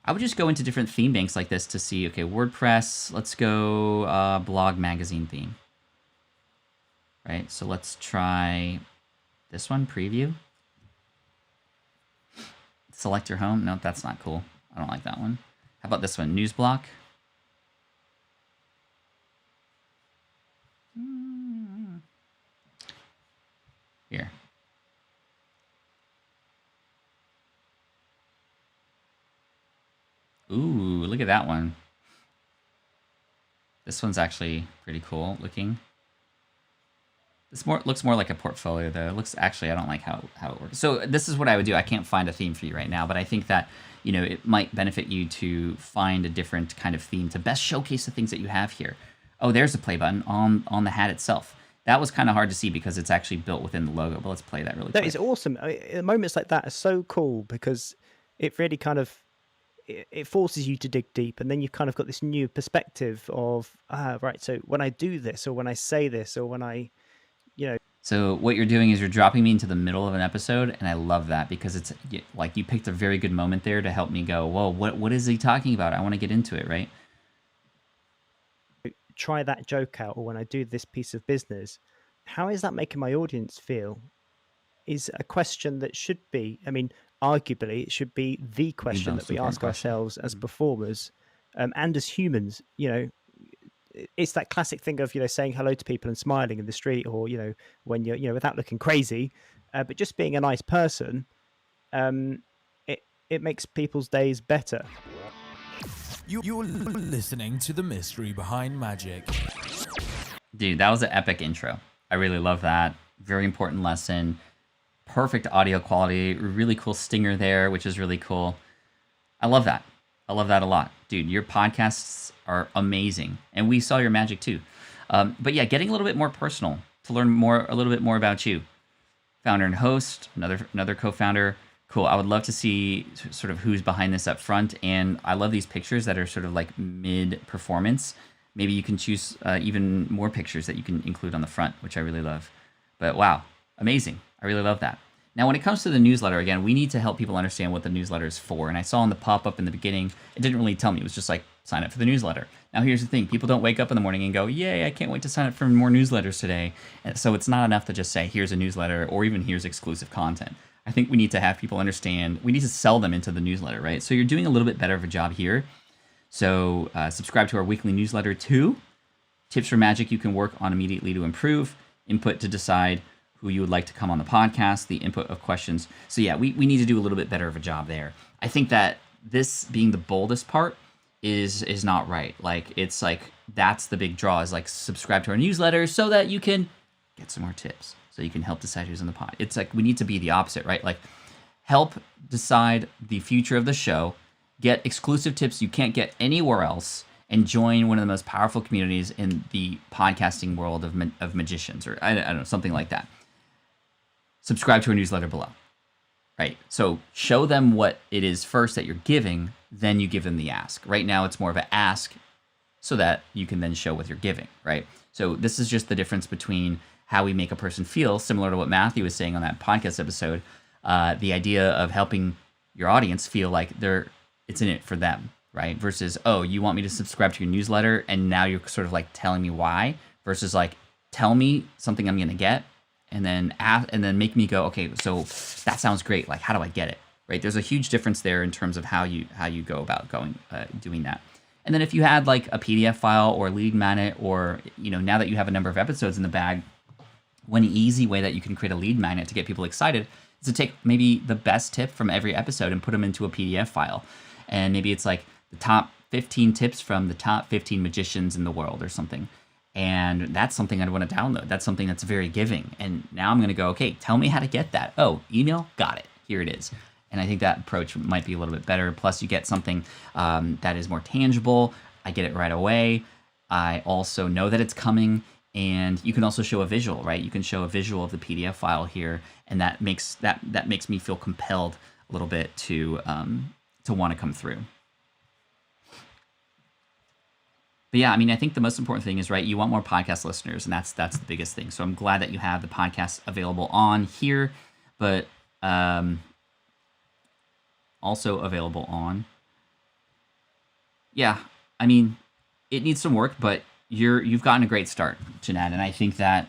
I would just go into different theme banks like this to see, okay, WordPress, let's go blog magazine theme. Right, so let's try this one, preview. Select your home. No, that's not cool. I don't like that one. How about this one, news block? Here. Ooh, look at that one. This one's actually pretty cool looking. This looks more like a portfolio, though. It looks, actually, I don't like how it works. So this is what I would do. I can't find a theme for you right now, but I think that, you know, it might benefit you to find a different kind of theme to best showcase the things that you have here. Oh, there's a play button on the hat itself. That was kind of hard to see because it's actually built within the logo, but let's play that really quick. That is awesome. Moments like that are so cool because it really kind of, it forces you to dig deep, and then you've kind of got this new perspective of, right, so when I do this, or when I say this, or when I, you know. So what you're doing is you're dropping me into the middle of an episode, and I love that because it's like you picked a very good moment there to help me go, whoa, what is he talking about? I want to get into it, right? Try that joke out, or when I do this piece of business, how is that making my audience feel? Is a question that should be, I mean, arguably it should be the question that we ask ourselves as performers and as humans. You know, it's that classic thing of, you know, saying hello to people and smiling in the street, or, you know, when you're, you know, without looking crazy, but just being a nice person. It makes people's days better. You're listening to The Mystery Behind Magic. Dude, that was an epic intro. I really love that. Very important lesson. Perfect audio quality. Really cool stinger there, which is really cool. I love that. I love that a lot. Dude, your podcasts are amazing. And we saw your magic too. But yeah, getting a little bit more personal to learn a little bit more about you. Founder and host, another co-founder. Cool. I would love to see sort of who's behind this up front. And I love these pictures that are sort of like mid-performance. Maybe you can choose even more pictures that you can include on the front, which I really love. But wow, amazing. I really love that. Now, when it comes to the newsletter, again, we need to help people understand what the newsletter is for. And I saw in the pop-up in the beginning, it didn't really tell me. It was just like, sign up for the newsletter. Now, here's the thing. People don't wake up in the morning and go, yay, I can't wait to sign up for more newsletters today. And so it's not enough to just say, here's a newsletter or even here's exclusive content. I think we need to have people understand, we need to sell them into the newsletter, right? So you're doing a little bit better of a job here. So subscribe to our weekly newsletter too. Tips for magic you can work on immediately to improve. Input to decide who you would like to come on the podcast, the input of questions. So yeah, we need to do a little bit better of a job there. I think that this being the boldest part is not right. Like, it's like, that's the big draw, is like subscribe to our newsletter so that you can get some more tips, so you can help decide who's on the pod. It's like, we need to be the opposite, right? Like, help decide the future of the show, get exclusive tips you can't get anywhere else, and join one of the most powerful communities in the podcasting world of magicians, or I don't know, something like that. Subscribe to our newsletter below, right? So show them what it is first that you're giving, then you give them the ask. Right now, it's more of an ask so that you can then show what you're giving, right? So this is just the difference between how we make a person feel, similar to what Matthew was saying on that podcast episode, the idea of helping your audience feel like it's in it for them, right? Versus, oh, you want me to subscribe to your newsletter, and now you're sort of like telling me why, versus like, tell me something I'm going to get, and then make me go, okay, so that sounds great. Like, how do I get it, right? There's a huge difference there in terms of how you go about doing that. And then if you had like a PDF file or a lead magnet, or, now that you have a number of episodes in the bag, one easy way that you can create a lead magnet to get people excited is to take maybe the best tip from every episode and put them into a PDF file. And maybe it's like the top 15 tips from the top 15 magicians in the world or something. And that's something I'd want to download. That's something that's very giving. And now I'm going to go, okay, tell me how to get that. Oh, email? Got it. Here it is. And I think that approach might be a little bit better. Plus, you get something that is more tangible. I get it right away. I also know that it's coming. And you can also show a visual, right? You can show a visual of the PDF file here. And that makes me feel compelled a little bit to want to come through. But yeah, I mean, I think the most important thing is, right, you want more podcast listeners, and that's the biggest thing. So I'm glad that you have the podcast available on here, but also available on. Yeah, I mean, it needs some work, but you've gotten a great start, Jeanette, and I think that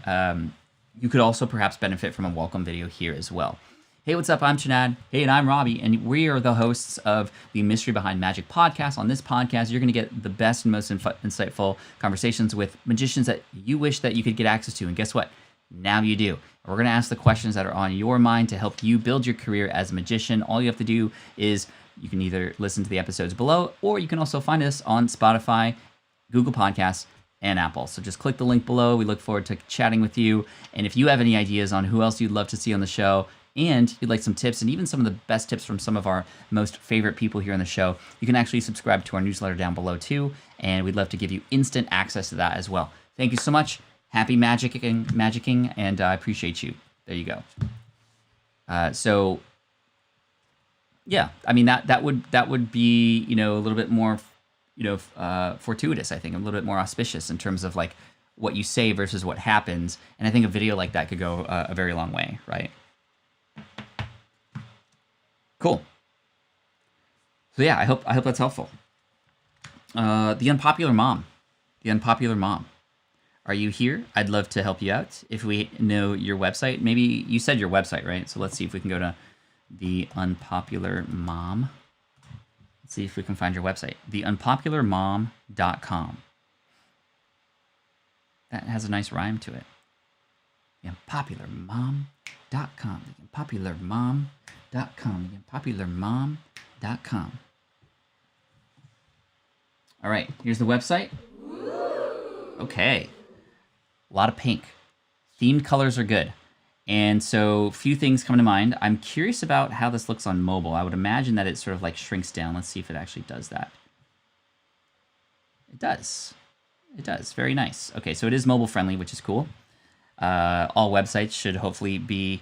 you could also perhaps benefit from a welcome video here as well. Hey, what's up? I'm Chinad. Hey, and I'm Robbie, and we are the hosts of the Mystery Behind Magic podcast. On this podcast, you're going to get the best and most insightful conversations with magicians that you wish that you could get access to. And guess what? Now you do. We're going to ask the questions that are on your mind to help you build your career as a magician. All you have to do is you can either listen to the episodes below, or you can also find us on Spotify, Google Podcasts, and Apple. So just click the link below. We look forward to chatting with you. And if you have any ideas on who else you'd love to see on the show, and you'd like some tips, and even some of the best tips from some of our most favorite people here on the show, you can actually subscribe to our newsletter down below too, and we'd love to give you instant access to that as well. Thank you so much. Happy magicking, and I appreciate you. There you go. So yeah, I mean, that would be, a little bit more, fortuitous, I think, a little bit more auspicious in terms of like what you say versus what happens. And I think a video like that could go a very long way, right? Cool. So yeah, I hope that's helpful. The unpopular mom. Are you here? I'd love to help you out. If we know your website, maybe you said your website, right? So let's see if we can go to the unpopular mom. Let's see if we can find your website. theunpopularmom.com. That has a nice rhyme to it. theunpopularmom.com. theunpopularmom.com. All right, here's the website. Okay. A lot of pink. Themed colors are good. And so a few things come to mind. I'm curious about how this looks on mobile. I would imagine that it sort of like shrinks down. Let's see if it actually does that. It does. It does. Very nice. Okay, so it is mobile friendly, which is cool. All websites should hopefully be.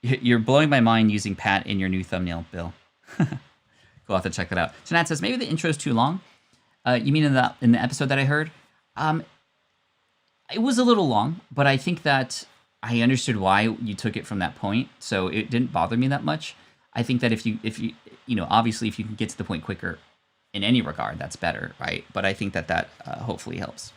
You're blowing my mind using Pat in your new thumbnail, Bill. We'll have to check that out. So Nat says maybe the intro is too long. You mean in the episode that I heard? It was a little long, but I think that I understood why you took it from that point, so it didn't bother me that much. I think that if you obviously if you can get to the point quicker in any regard, that's better, right? But I think that hopefully helps.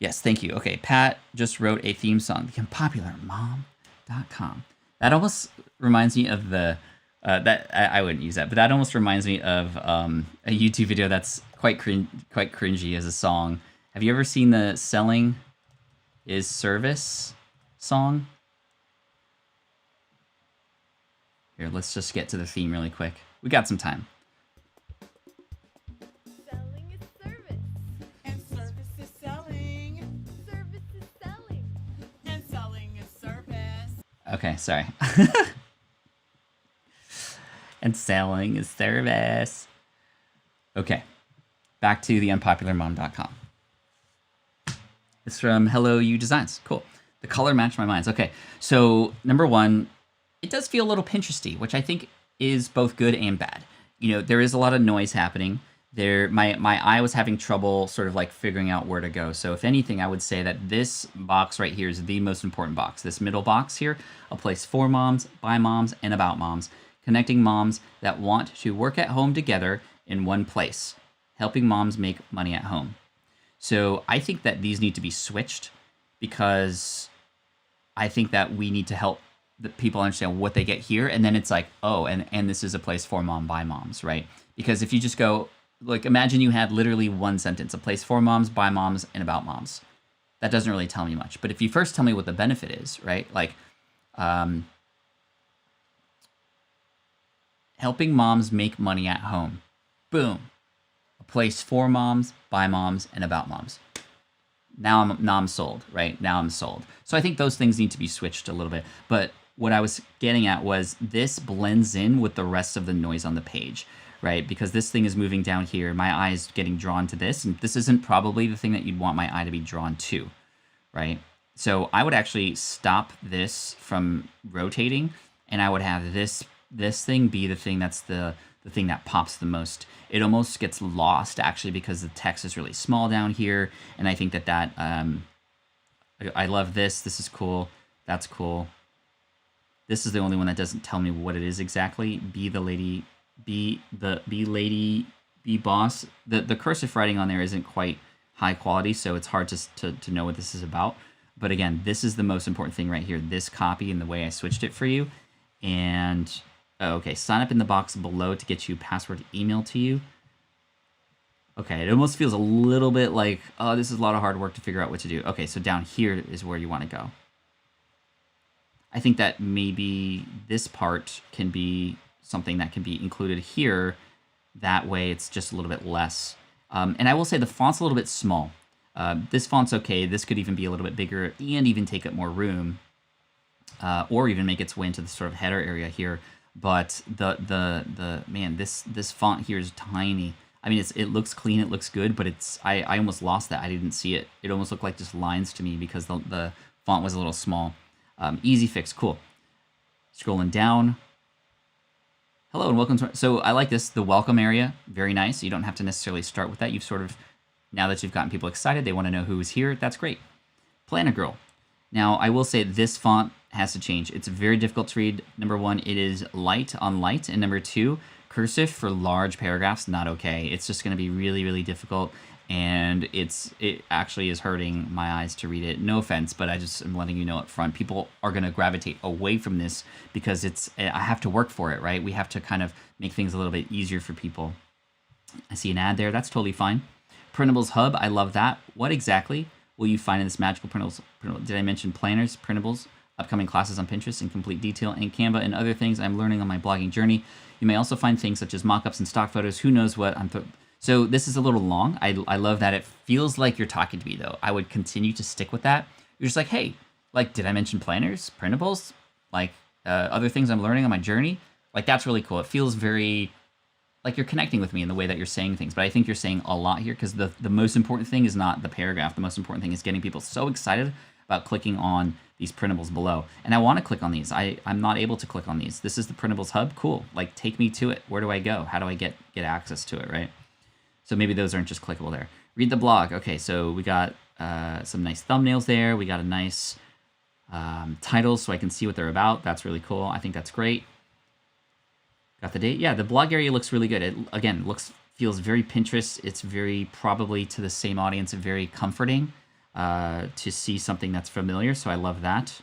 Yes, thank you. Okay, Pat just wrote a theme song, theunpopularmom.com. That almost reminds me of the that I wouldn't use that, but that almost reminds me of a YouTube video that's quite cringy as a song. Have you ever seen the "Selling is Service" song? Here, let's just get to the theme really quick. We got some time. Selling is service. And service is selling. Service is selling. And selling is service. Okay, sorry. And selling is service. Okay, back to theunpopularmom.com. It's from Hello You Designs. Cool. The color matched my minds. Okay, so number one, it does feel a little Pinteresty, which I think is both good and bad. There is a lot of noise happening. My eye was having trouble sort of like figuring out where to go. So if anything, I would say that this box right here is the most important box. This middle box here, a place for moms, by moms, and about moms, connecting moms that want to work at home together in one place, helping moms make money at home. So I think that these need to be switched because I think that we need to help the people understand what they get here. And then it's like, oh, and this is a place for mom, by moms, right? Because if you just go, like, imagine you had literally one sentence, a place for moms, by moms, and about moms. That doesn't really tell me much. But if you first tell me what the benefit is, right? Like, helping moms make money at home. Boom. A place for moms, by moms, and about moms. Now I'm sold, right? Now I'm sold. So I think those things need to be switched a little bit. But what I was getting at was this blends in with the rest of the noise on the page, right? Because this thing is moving down here. My eye is getting drawn to this, and this isn't probably the thing that you'd want my eye to be drawn to, right? So I would actually stop this from rotating, and I would have this thing be the thing that's the thing that pops the most. It almost gets lost actually because the text is really small down here, and I think that I love this. This is cool. That's cool. This is the only one that doesn't tell me what it is exactly. Be the lady, be boss. The cursive writing on there isn't quite high quality, so it's hard to know what this is about. But again, this is the most important thing right here. This copy and the way I switched it for you. And okay, sign up in the box below to get you password emailed to you. Okay, it almost feels a little bit like, oh, this is a lot of hard work to figure out what to do. Okay, so down here is where you want to go. I think that maybe this part can be something that can be included here. That way it's just a little bit less. And I will say the font's a little bit small. This font's okay. This could even be a little bit bigger and even take up more room. Or even make its way into the sort of header area here. But man, this font here is tiny. I mean, it looks clean, it looks good, but I almost lost that. I didn't see it. It almost looked like just lines to me because the font was a little small. Easy fix, cool. Scrolling down. Hello and welcome to. So I like this, the welcome area, very nice. You don't have to necessarily start with that. You've sort of, now that you've gotten people excited, they want to know who is here. That's great. Plan a Girl. Now I will say this font has to change. It's very difficult to read. Number one, it is light on light, and number two, cursive for large paragraphs, not okay. It's just going to be really, really difficult, and it actually is hurting my eyes to read it. No offense, but I just am letting you know up front. People are going to gravitate away from this because I have to work for it, right? We have to kind of make things a little bit easier for people. I see an ad there. That's totally fine. Printables Hub, I love that. What exactly will you find in this magical printables? Did I mention planners, printables, upcoming classes on Pinterest in complete detail, and Canva, and other things I'm learning on my blogging journey? You may also find things such as mock-ups and stock photos. Who knows what So this is a little long. I love that it feels like you're talking to me, though. I would continue to stick with that. You're just like, hey, like, did I mention planners, printables, like other things I'm learning on my journey? Like, that's really cool. It feels very like you're connecting with me in the way that you're saying things, but I think you're saying a lot here because the most important thing is not the paragraph. The most important thing is getting people so excited about clicking on these printables below. And I want to click on these. I'm not able to click on these. This is the printables hub. Cool. Like take me to it. Where do I go? How do I get access to it, right? So maybe those aren't just clickable there. Read the blog. Okay, so we got some nice thumbnails there. We got a nice title so I can see what they're about. That's really cool. I think that's great. Got the date. Yeah, the blog area looks really good. It, again, feels very Pinterest. It's very probably to the same audience and very comforting to see something that's familiar. So I love that.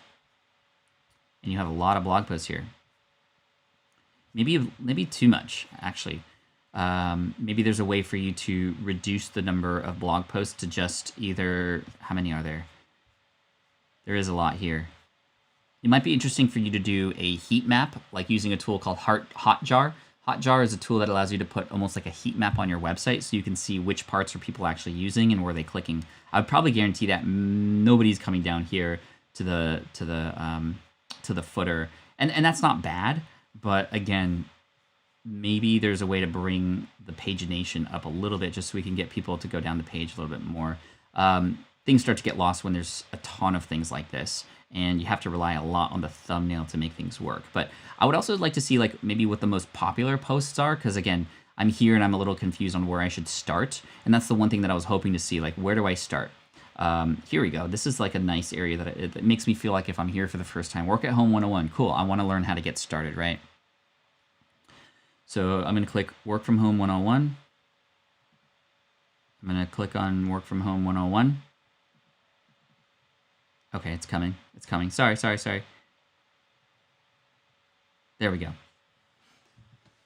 And you have a lot of blog posts here. Maybe too much, actually. Maybe there's a way for you to reduce the number of blog posts to just either, how many are there? There is a lot here. It might be interesting for you to do a heat map, like using a tool called Hotjar. Hotjar is a tool that allows you to put almost like a heat map on your website so you can see which parts are people actually using and where they're clicking. I would probably guarantee that nobody's coming down here to the footer. And that's not bad, but again, maybe there's a way to bring the pagination up a little bit just so we can get people to go down the page a little bit more. Things start to get lost when there's a ton of things like this, and you have to rely a lot on the thumbnail to make things work. But I would also like to see like maybe what the most popular posts are, because again, I'm here and I'm a little confused on where I should start, and that's the one thing that I was hoping to see, like where do I start? Here we go. This is like a nice area that it makes me feel like if I'm here for the first time. Work at Home 101. Cool. I want to learn how to get started, right? So I'm going to click Work from Home 101. I'm going to click on Work from Home 101. Okay, it's coming. It's coming. Sorry. There we go.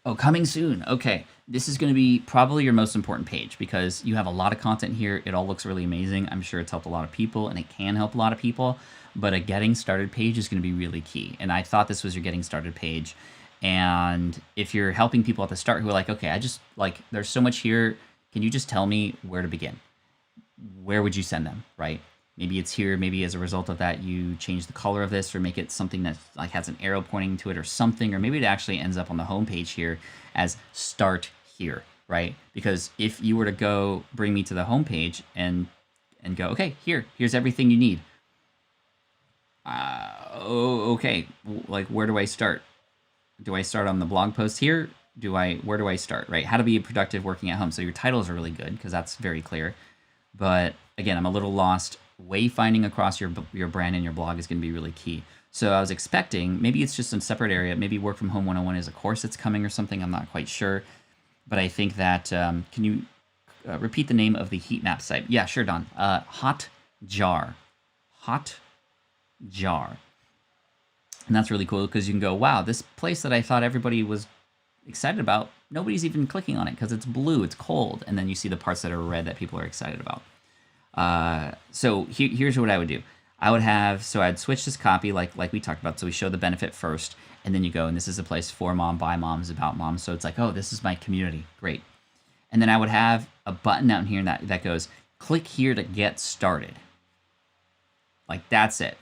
Oh, coming soon. Okay, this is going to be probably your most important page because you have a lot of content here. It all looks really amazing. I'm sure it's helped a lot of people, and it can help a lot of people, but a getting started page is going to be really key. And I thought this was your getting started page. And if you're helping people at the start who are like, okay, I just like, there's so much here. Can you just tell me where to begin? Where would you send them, right? Maybe it's here. Maybe as a result of that, you change the color of this or make it something that like has an arrow pointing to it or something, or maybe it actually ends up on the home page here as start here, right? Because if you were to go bring me to the home page and go, okay, here's everything you need. Okay, like where do I start? Do I start on the blog post here? Where do I start, right? How to be productive working at home. So your titles are really good because that's very clear. But again, I'm a little lost. Wayfinding across your brand and your blog is going to be really key. So I was expecting, maybe it's just a separate area. Maybe Work From Home 101 is a course that's coming or something. I'm not quite sure. But I think that, can you repeat the name of the heat map site? Yeah, sure, Don. Hotjar. Hotjar. And that's really cool because you can go, wow, this place that I thought everybody was excited about, nobody's even clicking on it because it's blue, it's cold. And then you see the parts that are red that people are excited about. So here's what I would do. I'd switch this copy like we talked about. So we show the benefit first, and then you go, and this is a place for mom, by moms, about moms. So it's like, oh, this is my community. Great. And then I would have a button down here that goes, click here to get started. Like that's it.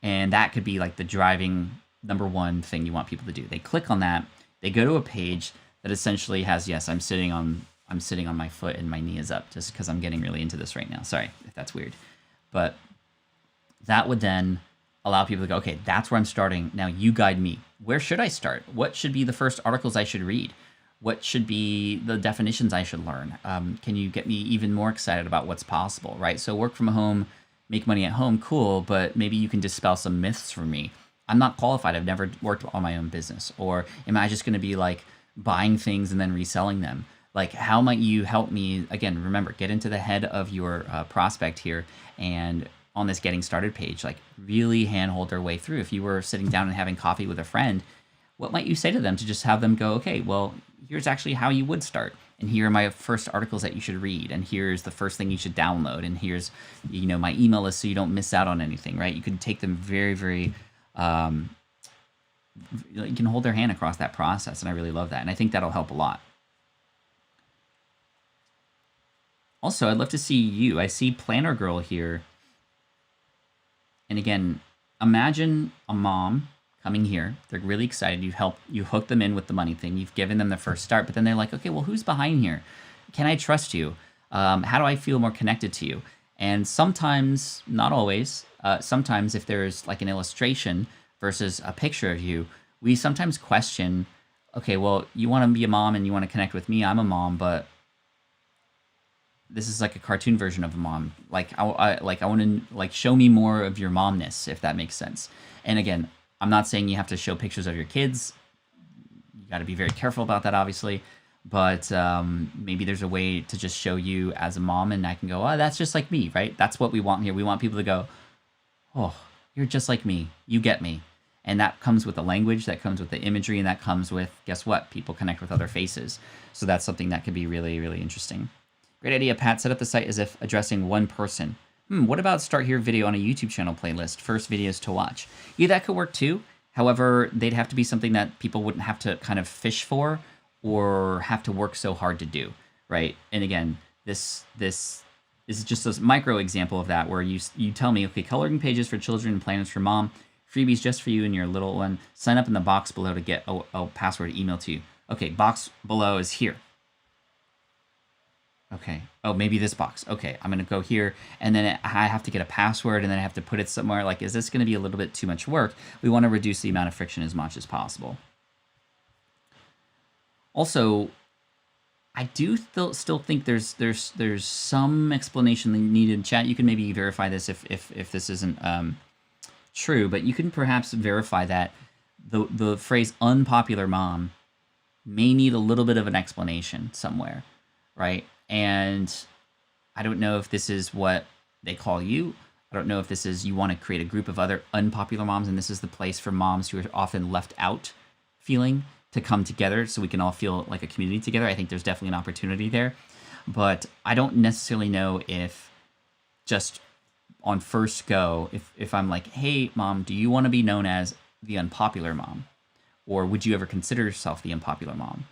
And that could be like the driving number one thing you want people to do. They click on that. They go to a page that essentially has, yes, I'm sitting on my foot and my knee is up just because I'm getting really into this right now. Sorry if that's weird. But that would then allow people to go, okay, that's where I'm starting. Now you guide me. Where should I start? What should be the first articles I should read? What should be the definitions I should learn? Can you get me even more excited about what's possible, right? So work from home, make money at home, cool, but maybe you can dispel some myths for me. I'm not qualified. I've never worked on my own business. Or am I just going to be like buying things and then reselling them? Like, how might you help me? Again, remember, get into the head of your prospect here, and on this getting started page, like really handhold their way through. If you were sitting down and having coffee with a friend, what might you say to them to just have them go, okay, well, here's actually how you would start. And here are my first articles that you should read. And here's the first thing you should download. And here's, my email list so you don't miss out on anything, right? You can take them very, very, you can hold their hand across that process. And I really love that. And I think that'll help a lot. Also, I'd love to see you. I see Planner Girl here. And again, imagine a mom coming here. They're really excited. You hook them in with the money thing. You've given them the first start, but then they're like, okay, well, who's behind here? Can I trust you? How do I feel more connected to you? And sometimes, not always, sometimes if there's like an illustration versus a picture of you, we sometimes question, okay, well, you want to be a mom and you want to connect with me. I'm a mom, but this is like a cartoon version of a mom. Like I want to like show me more of your momness, if that makes sense. And again, I'm not saying you have to show pictures of your kids. You got to be very careful about that, obviously. But maybe there's a way to just show you as a mom, and I can go, oh, that's just like me, right? That's what we want here. We want people to go, oh, you're just like me. You get me. And that comes with the language, that comes with the imagery, and that comes with, guess what? People connect with other faces. So that's something that could be really, really interesting. Great idea, Pat. Set up the site as if addressing one person. What about start here video on a YouTube channel playlist? First videos to watch. Yeah, that could work too. However, they'd have to be something that people wouldn't have to kind of fish for or have to work so hard to do, right? And again, this is just a micro example of that, where you tell me, okay, coloring pages for children and planners for mom, freebies just for you and your little one. Sign up in the box below to get a password emailed to you. Okay, box below is here. Okay. Oh, maybe this box. Okay, I'm gonna go here, and then I have to get a password, and then I have to put it somewhere. Like, is this gonna be a little bit too much work? We want to reduce the amount of friction as much as possible. Also, I do still think there's some explanation needed in chat. You can maybe verify this if this isn't true, but you can perhaps verify that the phrase unpopular mom may need a little bit of an explanation somewhere, right? And I don't know if this is what they call you. I don't know if this is you want to create a group of other unpopular moms, and this is the place for moms who are often left out feeling to come together so we can all feel like a community together. I think there's definitely an opportunity there. But I don't necessarily know if just on first go, if I'm like, hey, mom, do you want to be known as the unpopular mom? Or would you ever consider yourself the unpopular mom?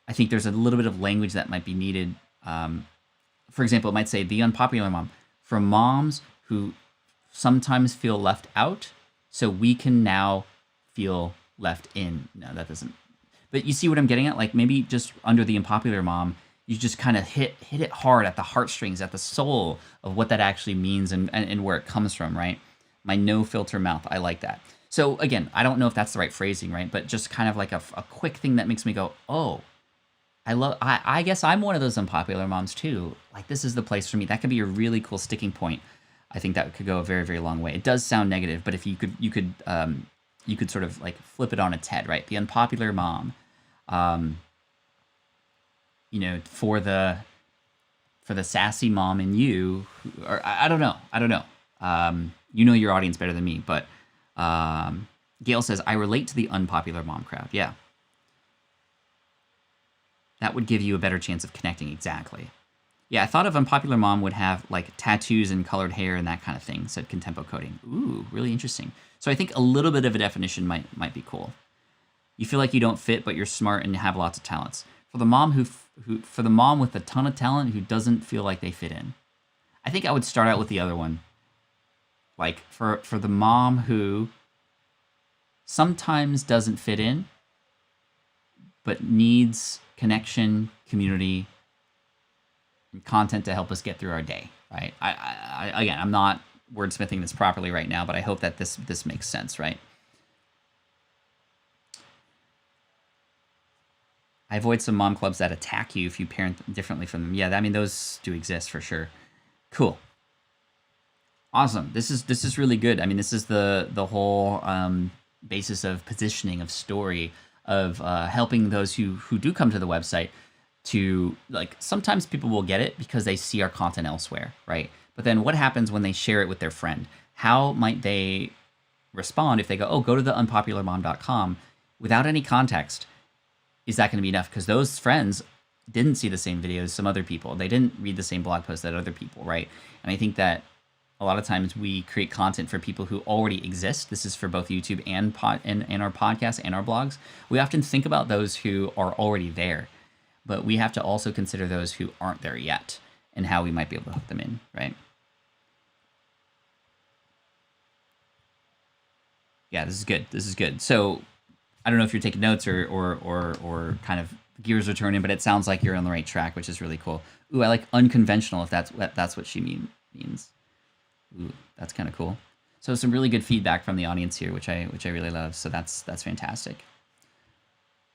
I think there's a little bit of language that might be needed. For example, it might say the unpopular mom for moms who sometimes feel left out, so we can now feel left in. No, that doesn't. But you see what I'm getting at? Like maybe just under the unpopular mom, you just kind of hit it hard at the heartstrings, at the soul of what that actually means and where it comes from, right? My no filter mouth. I like that. So again, I don't know if that's the right phrasing, right? But just kind of like a quick thing that makes me go, oh, I guess I'm one of those unpopular moms too. Like this is the place for me. That could be a really cool sticking point. I think that could go a very, very long way. It does sound negative, but if you could sort of like flip it on its head, right? The unpopular mom, for the sassy mom in you, or I don't know. You know your audience better than me, but Gail says, I relate to the unpopular mom crowd. Yeah. That would give you a better chance of connecting. Exactly. Yeah, I thought of unpopular mom would have like tattoos and colored hair and that kind of thing, said Contempo Coding. Ooh, really interesting. So I think a little bit of a definition might be cool. You feel like you don't fit, but you're smart and have lots of talents. For the mom for the mom with a ton of talent who doesn't feel like they fit in. I think I would start out with the other one. Like for the mom who sometimes doesn't fit in, but needs connection, community, and content to help us get through our day, right? Again, I'm not wordsmithing this properly right now, but I hope that this makes sense, right? I avoid some mom clubs that attack you if you parent differently from them. Yeah, I mean, those do exist for sure. Cool. Awesome. This is really good. I mean, this is the whole basis of positioning, of story, of helping those who do come to the website to, like, sometimes people will get it because they see our content elsewhere, right? But then what happens when they share it with their friend? How might they respond if they go, oh, go to the unpopularmom.com without any context? Is that going to be enough? Because those friends didn't see the same videos as some other people. They didn't read the same blog posts that other people, right? And I think that a lot of times we create content for people who already exist. This is for both YouTube and our podcasts and our blogs. We often think about those who are already there, but we have to also consider those who aren't there yet and how we might be able to hook them in, right? Yeah, this is good. This is good. So I don't know if you're taking notes or kind of gears are turning, but it sounds like you're on the right track, which is really cool. Ooh, I like unconventional if that's what she means. Ooh, that's kind of cool. So some really good feedback from the audience here, which I really love. So that's fantastic.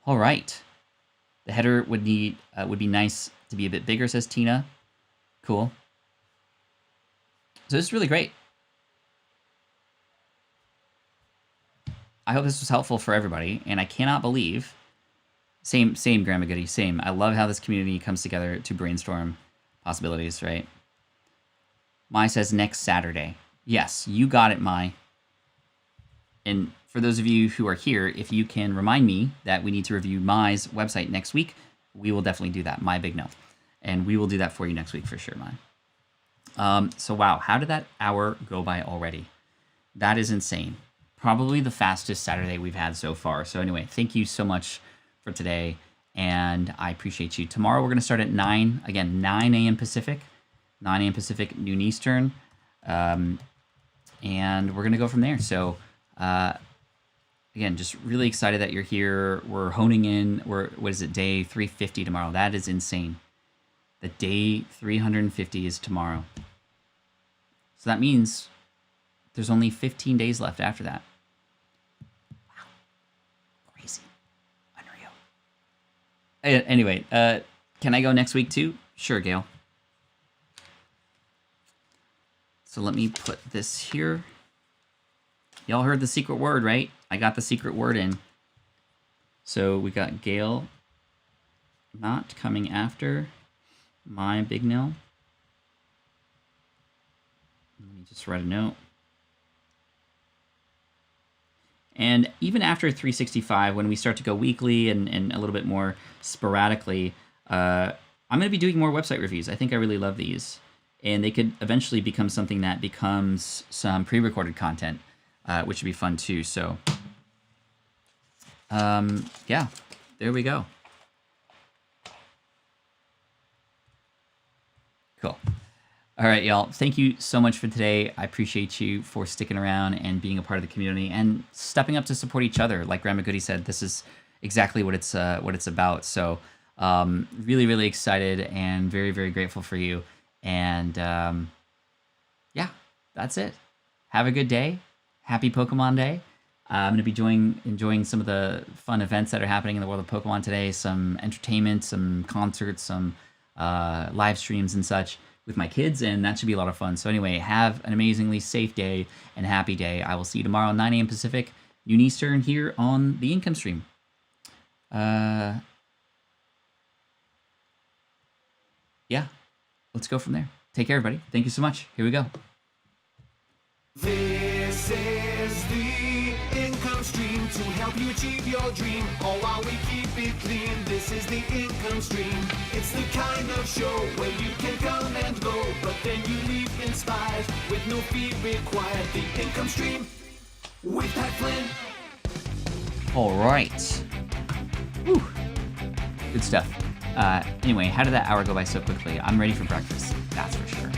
All right, the header would be nice to be a bit bigger, says Tina. Cool. So this is really great. I hope this was helpful for everybody, and I cannot believe. Same, Grandma Goody, same. I love how this community comes together to brainstorm possibilities, right? Mai says next Saturday. Yes, you got it, Mai. And for those of you who are here, if you can remind me that we need to review Mai's website next week, we will definitely do that. My big no. And we will do that for you next week for sure, Mai. So wow, how did that hour go by already? That is insane. Probably the fastest Saturday we've had so far. So anyway, thank you so much for today, and I appreciate you. Tomorrow we're going to start at 9, again, 9 a.m. Pacific, 9 a.m. Pacific, noon Eastern, and we're going to go from there. So again, just really excited that you're here. We're honing in. What is it, day 350 tomorrow? That is insane. The day 350 is tomorrow. So that means there's only 15 days left after that. Wow. Crazy. Unreal. Anyway, can I go next week too? Sure, Gail. So let me put this here. Y'all heard the secret word, right? I got the secret word in. So we got Gail not coming after my big no. Let me just write a note. And even after 365, when we start to go weekly and a little bit more sporadically, I'm going to be doing more website reviews. I think I really love these. And they could eventually become something that becomes some pre-recorded content, which would be fun too. So, yeah, there we go. Cool. All right, y'all. Thank you so much for today. I appreciate you for sticking around and being a part of the community and stepping up to support each other. Like Grandma Goody said, this is exactly what it's about. So really, really excited and very, very grateful for you. And yeah, that's it. Have a good day. Happy Pokemon Day. I'm going to be enjoying some of the fun events that are happening in the world of Pokemon today. Some entertainment, some concerts, some live streams and such with my kids, and that should be a lot of fun. So anyway, have an amazingly safe day and happy day. I will see you tomorrow, 9 a.m. Pacific, noon Eastern, here on the Income Stream. Yeah, let's go from there. Take care, everybody. Thank you so much. Here we go. This is the income stream to help you achieve your dream, all while we keep it clean. This is the income stream. It's the kind of show where you can come and go, but then you leave inspired with no fee required. The income stream with Pat Flynn. All right. Whew. Good stuff. Anyway, how did that hour go by so quickly? I'm ready for breakfast, that's for sure.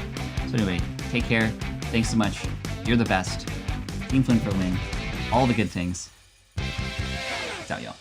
So anyway, take care. Thanks so much. You're the best. Team Flynn for the win. All the good things. Peace out, y'all.